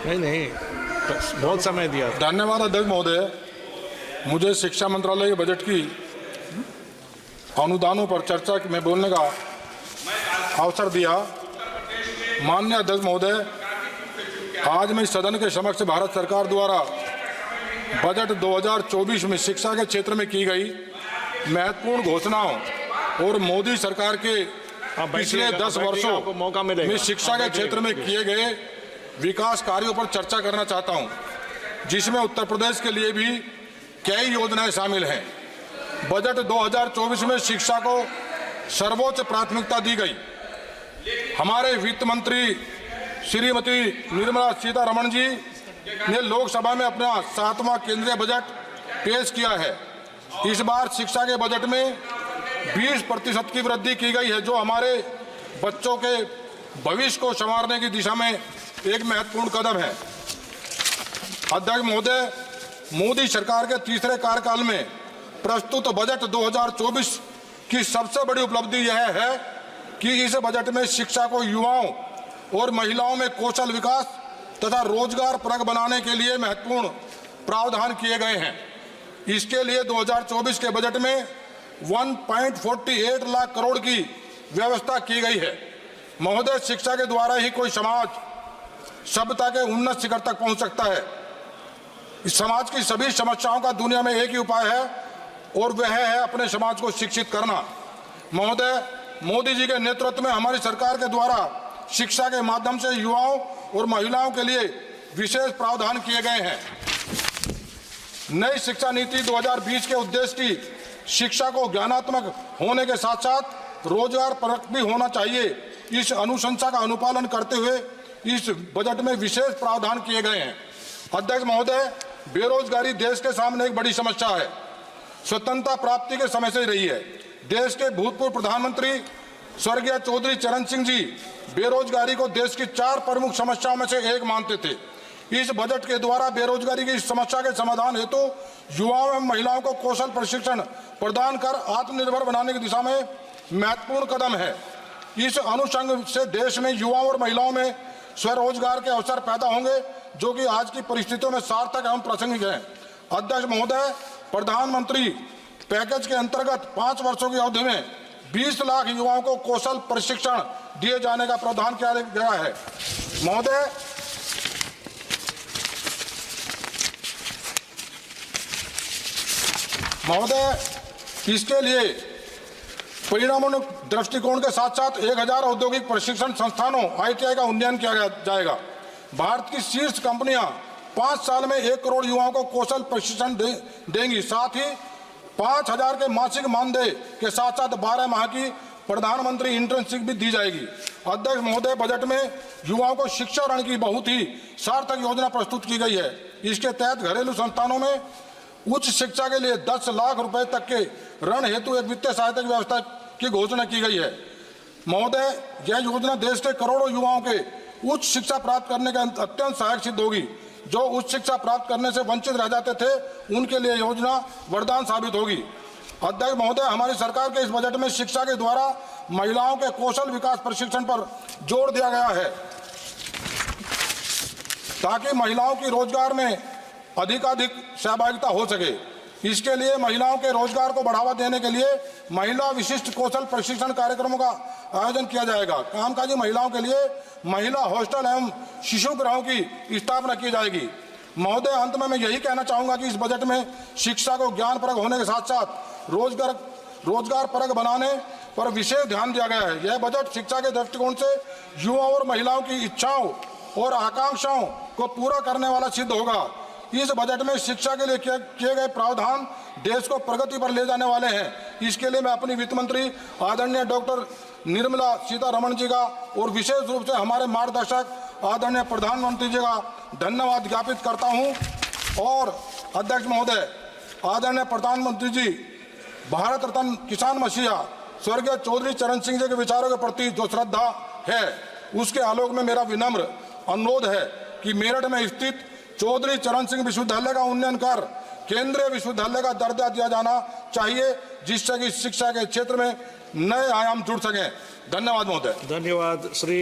नहीं, बहुत समय दिया। धन्यवाद अध्यक्ष महोदय। मुझे शिक्षा मंत्रालय के बजट की अनुदानों पर चर्चा में बोलने का अवसर दिया। माननीय अध्यक्ष महोदय, आज मैं इस सदन के समक्ष भारत सरकार द्वारा बजट 2024 में शिक्षा के क्षेत्र में की गई महत्वपूर्ण घोषणाओं और मोदी सरकार के पिछले 10 वर्षों में शिक्षा के क्षेत्र में किए गए विकास कार्यों पर चर्चा करना चाहता हूं, जिसमें उत्तर प्रदेश के लिए भी कई योजनाएं शामिल हैं। बजट 2024 में शिक्षा को सर्वोच्च प्राथमिकता दी गई। हमारे वित्त मंत्री श्रीमती निर्मला सीतारमण जी ने लोकसभा में अपना 7वां केंद्रीय बजट पेश किया है। इस बार शिक्षा के बजट में 20% की वृद्धि की गई है, जो हमारे बच्चों के भविष्य को संवारने की दिशा में एक महत्वपूर्ण कदम है। अध्यक्ष महोदय, मोदी सरकार के तीसरे कार्यकाल में प्रस्तुत बजट 2024 की सबसे बड़ी उपलब्धि यह है कि इस बजट में शिक्षा को युवाओं और महिलाओं में कौशल विकास तथा रोजगार परक बनाने के लिए महत्वपूर्ण प्रावधान किए गए हैं। इसके लिए 2024 के बजट में 1.48 लाख करोड़ की व्यवस्था की गई है। महोदय, शिक्षा के द्वारा ही कोई समाज सभ्यता के उन्नत शिखर तक पहुंच सकता है। इस समाज की सभी समस्याओं का दुनिया में एक ही उपाय है और वह है अपने समाज को शिक्षित करना। महोदय, मोदी जी के नेतृत्व में हमारी सरकार के द्वारा शिक्षा के माध्यम से युवाओं और महिलाओं के लिए विशेष प्रावधान किए गए हैं। नई शिक्षा नीति 2020 के उद्देश्य की शिक्षा को ज्ञानात्मक होने के साथ साथ रोजगार परक भी होना चाहिए। इस अनुशंसा का अनुपालन करते हुए इस बजट में विशेष प्रावधान किए गए हैं। अध्यक्ष महोदय, बेरोजगारी देश के सामने एक बड़ी समस्या है। स्वतंत्रता प्राप्ति के समय से रही है। देश के भूतपूर्व प्रधानमंत्री स्वर्गीय चौधरी चरण सिंह जी बेरोजगारी को देश की 4 प्रमुख समस्याओं में से एक मानते थे। इस बजट के द्वारा बेरोजगारी की इस समस्या के समाधान हेतु युवाओं एवं महिलाओं को कौशल प्रशिक्षण प्रदान कर आत्मनिर्भर बनाने की दिशा में महत्वपूर्ण कदम है। इस अनुषंग से देश में युवाओं और महिलाओं में स्वरोजगार के अवसर पैदा होंगे, जो कि आज की परिस्थितियों में सार्थक एवं प्रासंगिक है। अध्यक्ष महोदय, प्रधानमंत्री पैकेज के अंतर्गत 5 वर्षों की अवधि में 20 लाख युवाओं को कौशल प्रशिक्षण दिए जाने का प्रावधान किया गया है। महोदय, इसके लिए परिणामोन्मुख दृष्टिकोण के साथ साथ 1000 औद्योगिक प्रशिक्षण संस्थानों ITI का उन्नयन किया जाएगा। भारत की शीर्ष कंपनियां 5 साल में 1 करोड़ युवाओं को कौशल प्रशिक्षण देंगी। साथ ही 5000 के मासिक मानदेय के साथ साथ 12 माह की प्रधानमंत्री इंटर्नशिप भी दी जाएगी। अध्यक्ष महोदय, बजट में युवाओं को शिक्षा ऋण की बहुत ही सार्थक योजना प्रस्तुत की गई है। इसके तहत घरेलू संस्थानों में उच्च शिक्षा के लिए 10 लाख रुपए तक के ऋण हेतु एक वित्तीय सहायता की व्यवस्था की घोषणा की गई है। महोदय, यह योजना देश के करोड़ों युवाओं के उच्च शिक्षा प्राप्त करने के अत्यंत सहायक सिद्ध होगी। जो उच्च शिक्षा प्राप्त करने से वंचित रह जाते थे, उनके लिए योजना वरदान साबित होगी। अध्यक्ष महोदय, हमारी सरकार के इस बजट में शिक्षा के द्वारा महिलाओं के कौशल विकास प्रशिक्षण पर जोर दिया गया है, ताकि महिलाओं की रोजगार में अधिकाधिक सहभागिता हो सके। इसके लिए महिलाओं के रोजगार को बढ़ावा देने के लिए महिला विशिष्ट कौशल प्रशिक्षण कार्यक्रमों का आयोजन किया जाएगा। कामकाजी महिलाओं के लिए महिला हॉस्टल एवं शिशु गृहों की स्थापना की जाएगी। महोदय, अंत में मैं यही कहना चाहूंगा कि इस बजट में शिक्षा को ज्ञान परक होने के साथ साथ रोजगार परक बनाने पर विशेष ध्यान दिया गया है। यह बजट शिक्षा के दृष्टिकोण से युवाओं और महिलाओं की इच्छाओं और आकांक्षाओं को पूरा करने वाला सिद्ध होगा। इस बजट में शिक्षा के लिए किए गए प्रावधान देश को प्रगति पर ले जाने वाले हैं। इसके लिए मैं अपनी वित्त मंत्री आदरणीय डॉक्टर निर्मला सीतारमण जी का और विशेष रूप से हमारे मार्गदर्शक आदरणीय प्रधानमंत्री जी का धन्यवाद ज्ञापित करता हूं। और अध्यक्ष महोदय, आदरणीय प्रधानमंत्री जी भारत रत्न किसान मसीहा स्वर्गीय चौधरी चरण सिंह जी के विचारों के प्रति जो श्रद्धा है, उसके आलोक में मेरा विनम्र अनुरोध है कि मेरठ में स्थित चौधरी चरण सिंह विश्वविद्यालय का उन्नयन कर केंद्रीय विश्वविद्यालय का दर्जा दिया जाना चाहिए, जिससे कि शिक्षा के क्षेत्र में नए आयाम जुड़ सकें। धन्यवाद महोदय। धन्यवाद श्री